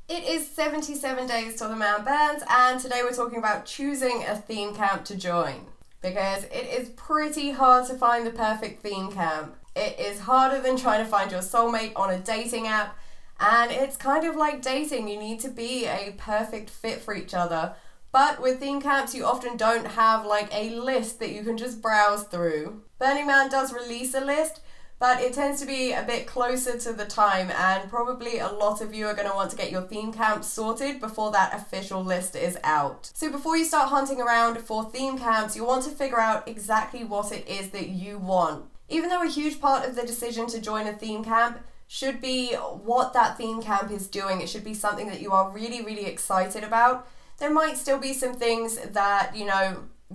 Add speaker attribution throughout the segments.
Speaker 1: It is 77 days till the man burns, and today we're talking about choosing a theme camp to join. Because it is pretty hard to find the perfect theme camp. It is harder than trying to find your soulmate on a dating app, and it's kind of like dating. You need to be a perfect fit for each other. But with theme camps, you often don't have like a list that you can just browse through. Burning Man does release a list, but it tends to be a bit closer to the time, and probably a lot of you are going to want to get your theme camp sorted before that official list is out. So before you start hunting around for theme camps, you want to figure out exactly what it is that you want. Even though a huge part of the decision to join a theme camp should be what that theme camp is doing, it should be something that you are really, really excited about, there might still be some things that,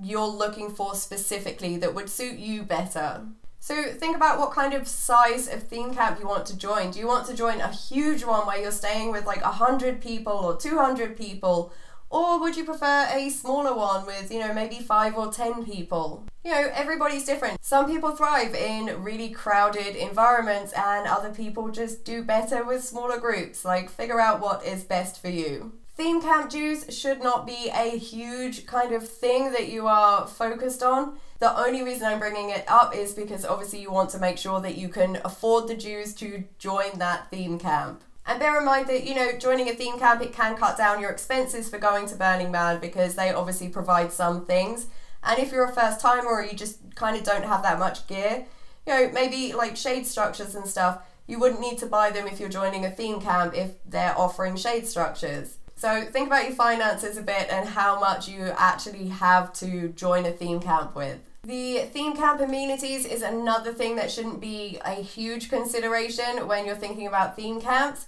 Speaker 1: you're looking for specifically that would suit you better. So think about what kind of size of theme camp you want to join. Do you want to join a huge one where you're staying with like 100 people or 200 people? Or would you prefer a smaller one with, maybe 5 or 10 people? Everybody's different. Some people thrive in really crowded environments and other people just do better with smaller groups. Like, figure out what is best for you. Theme camp dues should not be a huge kind of thing that you are focused on. The only reason I'm bringing it up is because obviously you want to make sure that you can afford the dues to join that theme camp. And bear in mind that, joining a theme camp, it can cut down your expenses for going to Burning Man because they obviously provide some things. And if you're a first timer or you just kind of don't have that much gear, maybe like shade structures and stuff, you wouldn't need to buy them if you're joining a theme camp if they're offering shade structures. So think about your finances a bit and how much you actually have to join a theme camp with. The theme camp amenities is another thing that shouldn't be a huge consideration when you're thinking about theme camps.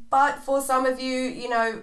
Speaker 1: But for some of you,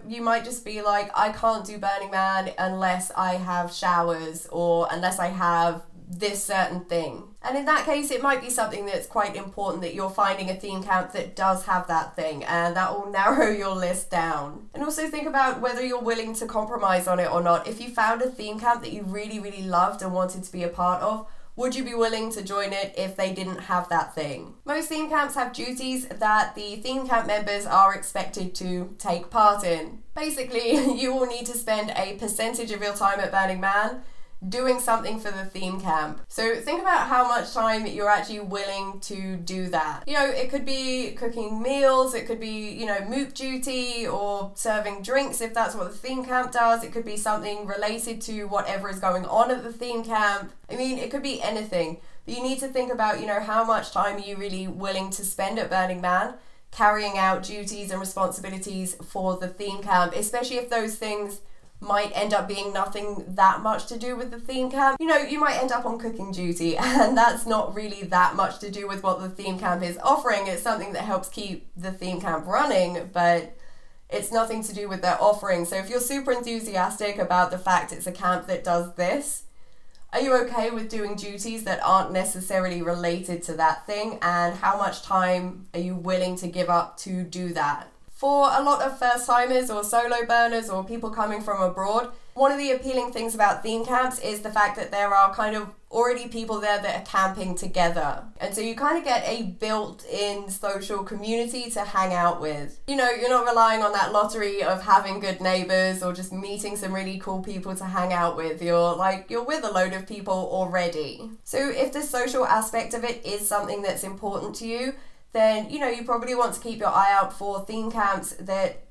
Speaker 1: you might just be like, I can't do Burning Man unless I have showers or unless I have this certain thing. And in that case, it might be something that's quite important that you're finding a theme camp that does have that thing, and that will narrow your list down. And also think about whether you're willing to compromise on it or not. If you found a theme camp that you really, really loved and wanted to be a part of, would you be willing to join it if they didn't have that thing? Most theme camps have duties that the theme camp members are expected to take part in. Basically, you will need to spend a percentage of your time at Burning Man doing something for the theme camp. So think about how much time you're actually willing to do that. It could be cooking meals, it could be, moot duty or serving drinks if that's what the theme camp does. It could be something related to whatever is going on at the theme camp. It could be anything. But you need to think about, how much time are you really willing to spend at Burning Man carrying out duties and responsibilities for the theme camp, especially if those things might end up being nothing that much to do with the theme camp. You might end up on cooking duty, and that's not really that much to do with what the theme camp is offering. It's something that helps keep the theme camp running, but it's nothing to do with their offering. So if you're super enthusiastic about the fact it's a camp that does this, are you okay with doing duties that aren't necessarily related to that thing? And how much time are you willing to give up to do that? For a lot of first timers or solo burners or people coming from abroad, one of the appealing things about theme camps is the fact that there are kind of already people there that are camping together. And so you kind of get a built-in social community to hang out with. You're not relying on that lottery of having good neighbors or just meeting some really cool people to hang out with. You're with a load of people already. So if the social aspect of it is something that's important to you, then you probably want to keep your eye out for theme camps that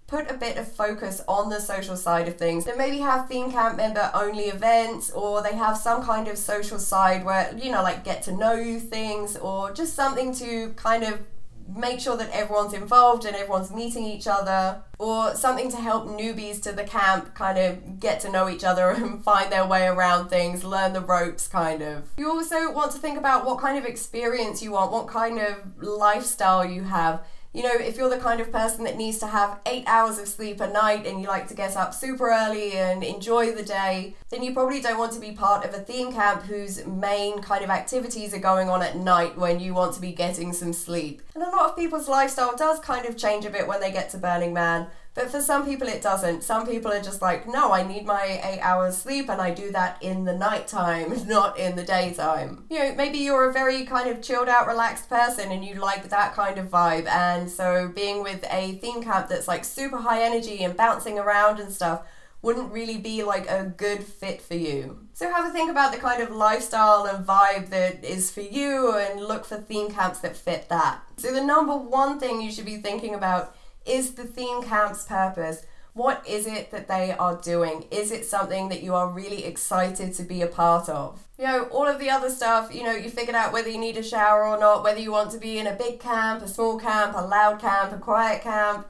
Speaker 1: put a bit of focus on the social side of things. They maybe have theme camp member only events, or they have some kind of social side where, like get to know you things, or just something to kind of make sure that everyone's involved and everyone's meeting each other, or something to help newbies to the camp kind of get to know each other and find their way around things, learn the ropes kind of. You also want to think about what kind of experience you want, what kind of lifestyle you have. If you're the kind of person that needs to have 8 hours of sleep a night and you like to get up super early and enjoy the day, then you probably don't want to be part of a theme camp whose main kind of activities are going on at night when you want to be getting some sleep. And a lot of people's lifestyle does kind of change a bit when they get to Burning Man. But for some people it doesn't. Some people are just like, no, I need my 8 hours sleep and I do that in the nighttime, not in the daytime. You know, maybe you're a very kind of chilled out, relaxed person and you like that kind of vibe, and so being with a theme camp that's like super high energy and bouncing around and stuff wouldn't really be like a good fit for you. So have a think about the kind of lifestyle and vibe that is for you and look for theme camps that fit that. So the number one thing you should be thinking about is the theme camp's purpose. What is it that they are doing? Is it something that you are really excited to be a part of? You know, all of the other stuff, you know, you figured out whether you need a shower or not, whether you want to be in a big camp, a small camp, a loud camp, a quiet camp,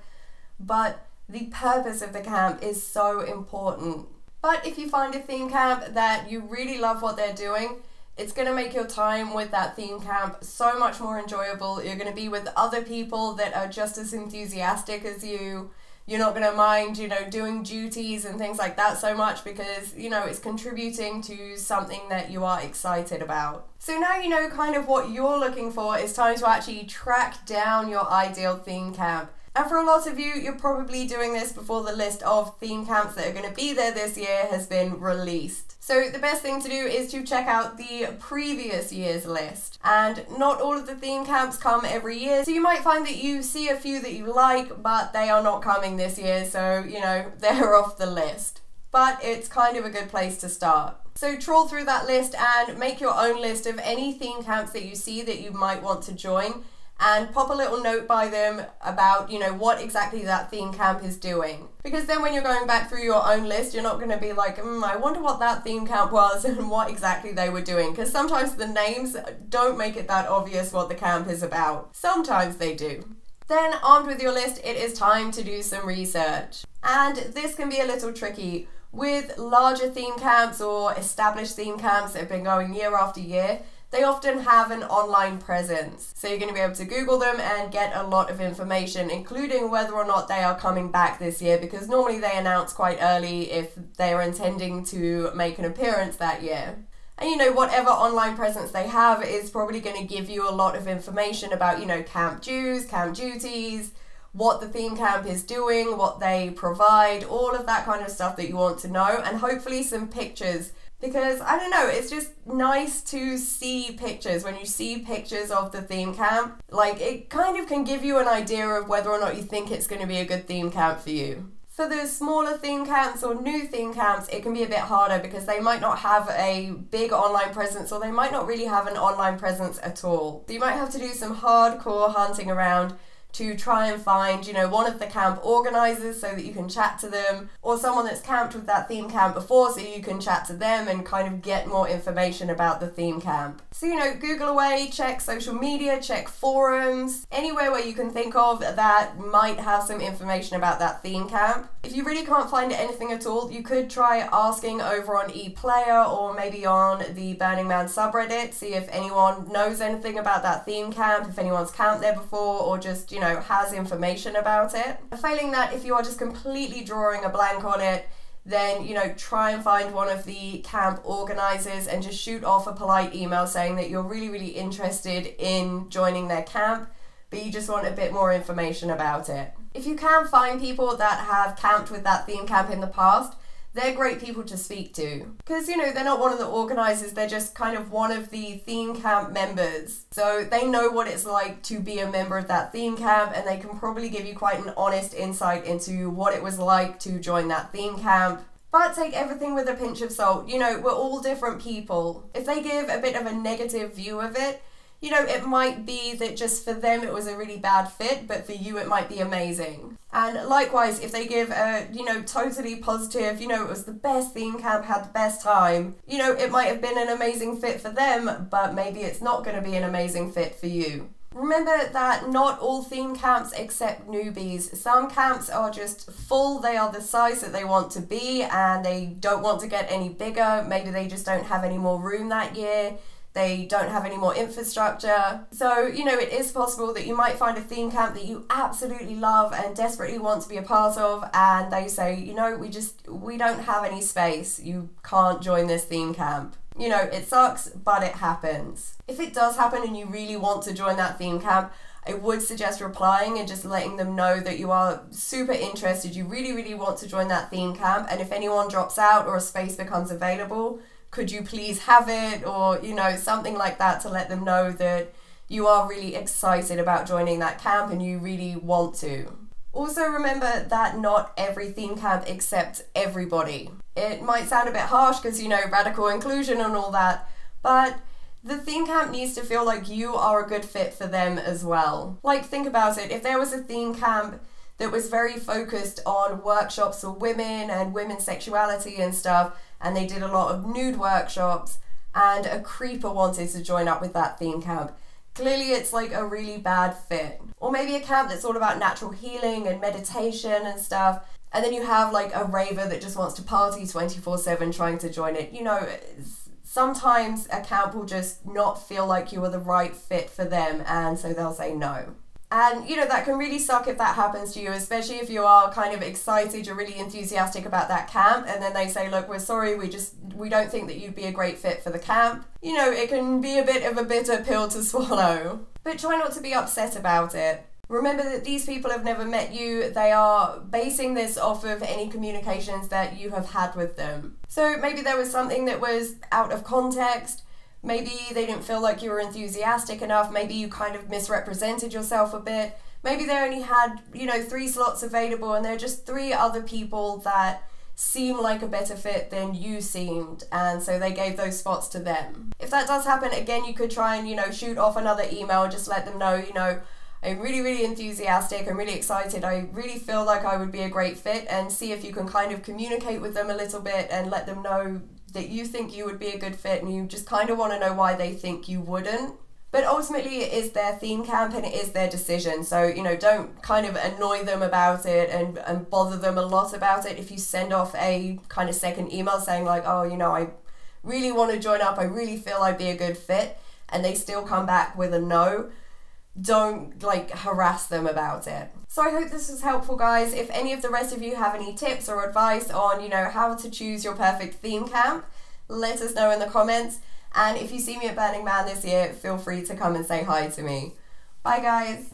Speaker 1: but the purpose of the camp is so important. But if you find a theme camp that you really love what they're doing, it's going to make your time with that theme camp so much more enjoyable. You're going to be with other people that are just as enthusiastic as you. You're not going to mind, you know, doing duties and things like that so much because, you know, it's contributing to something that you are excited about. So now you know kind of what you're looking for. It's time to actually track down your ideal theme camp. And for a lot of you, you're probably doing this before the list of theme camps that are going to be there this year has been released. So the best thing to do is to check out the previous year's list. And not all of the theme camps come every year, so you might find that you see a few that you like, but they are not coming this year, so, you know, they're off the list. But it's kind of a good place to start. So trawl through that list and make your own list of any theme camps that you see that you might want to join, and pop a little note by them about, you know, what exactly that theme camp is doing. Because then when you're going back through your own list, you're not going to be like, I wonder what that theme camp was and what exactly they were doing. Because sometimes the names don't make it that obvious what the camp is about. Sometimes they do. Then, armed with your list, it is time to do some research. And this can be a little tricky. With larger theme camps or established theme camps that have been going year after year, they often have an online presence. So you're going to be able to Google them and get a lot of information, including whether or not they are coming back this year, because normally they announce quite early if they are intending to make an appearance that year. And you know, whatever online presence they have is probably going to give you a lot of information about, you know, camp dues, camp duties, what the theme camp is doing, what they provide, all of that kind of stuff that you want to know, and hopefully some pictures. Because, I don't know, it's just nice to see pictures. When you see pictures of the theme camp, like, it kind of can give you an idea of whether or not you think it's going to be a good theme camp for you. For the smaller theme camps or new theme camps, it can be a bit harder because they might not have a big online presence, or they might not really have an online presence at all. So you might have to do some hardcore hunting around to try and find, you know, one of the camp organizers so that you can chat to them, or someone that's camped with that theme camp before so you can chat to them and kind of get more information about the theme camp. So, you know, Google away, check social media, check forums, anywhere where you can think of that might have some information about that theme camp. If you really can't find anything at all, you could try asking over on ePlayer or maybe on the Burning Man subreddit, see if anyone knows anything about that theme camp, if anyone's camped there before, or just, you know, has information about it. Failing that, if you are just completely drawing a blank on it, then, you know, try and find one of the camp organizers and just shoot off a polite email saying that you're really, really interested in joining their camp, but you just want a bit more information about it. If you can find people that have camped with that theme camp in the past, they're great people to speak to. Because, you know, they're not one of the organizers, they're just kind of one of the theme camp members. So they know what it's like to be a member of that theme camp, and they can probably give you quite an honest insight into what it was like to join that theme camp. But take everything with a pinch of salt. You know, we're all different people. If they give a bit of a negative view of it, you know, it might be that just for them it was a really bad fit, but for you it might be amazing. And likewise, if they give a, you know, totally positive, you know, it was the best theme camp, had the best time, you know, it might have been an amazing fit for them, but maybe it's not going to be an amazing fit for you. Remember that not all theme camps accept newbies. Some camps are just full, they are the size that they want to be, and they don't want to get any bigger. Maybe they just don't have any more room that year. They don't have any more infrastructure. So, you know, it is possible that you might find a theme camp that you absolutely love and desperately want to be a part of, and they say, you know, we don't have any space. You can't join this theme camp. You know, it sucks, but it happens. If it does happen and you really want to join that theme camp, I would suggest replying and just letting them know that you are super interested, you really, really want to join that theme camp, and if anyone drops out or a space becomes available, could you please have it, or, you know, something like that to let them know that you are really excited about joining that camp and you really want to. Also remember that not every theme camp accepts everybody. It might sound a bit harsh because, you know, radical inclusion and all that, but the theme camp needs to feel like you are a good fit for them as well. Like, think about it. If there was a theme camp that was very focused on workshops for women and women's sexuality and stuff, and they did a lot of nude workshops, and a creeper wanted to join up with that theme camp, clearly it's like a really bad fit. Or maybe a camp that's all about natural healing and meditation and stuff, and then you have like a raver that just wants to party 24/7 trying to join it. You know, sometimes a camp will just not feel like you are the right fit for them, and so they'll say no. And, you know, that can really suck if that happens to you, especially if you are kind of excited, you're really enthusiastic about that camp, and then they say, look, we're sorry, we don't think that you'd be a great fit for the camp. You know, it can be a bit of a bitter pill to swallow. But try not to be upset about it. Remember that these people have never met you. They are basing this off of any communications that you have had with them. So maybe there was something that was out of context. Maybe they didn't feel like you were enthusiastic enough. Maybe you kind of misrepresented yourself a bit. Maybe they only had, you know, 3 slots available and there are just 3 other people that seem like a better fit than you seemed, and so they gave those spots to them. If that does happen, again, you could try and, you know, shoot off another email, just let them know, you know, I'm really, really enthusiastic, I'm really excited, I really feel like I would be a great fit, and see if you can kind of communicate with them a little bit and let them know that you think you would be a good fit and you just kind of want to know why they think you wouldn't. But ultimately it is their theme camp and it is their decision, so, you know, don't kind of annoy them about it and bother them a lot about it. If you send off a kind of second email saying like, oh, you know, I really want to join up, I really feel I'd be a good fit, and they still come back with a no, don't like harass them about it. So I hope this was helpful, guys. If any of the rest of you have any tips or advice on, you know, how to choose your perfect theme camp, let us know in the comments. And if you see me at Burning Man this year, feel free to come and say hi to me. Bye, guys.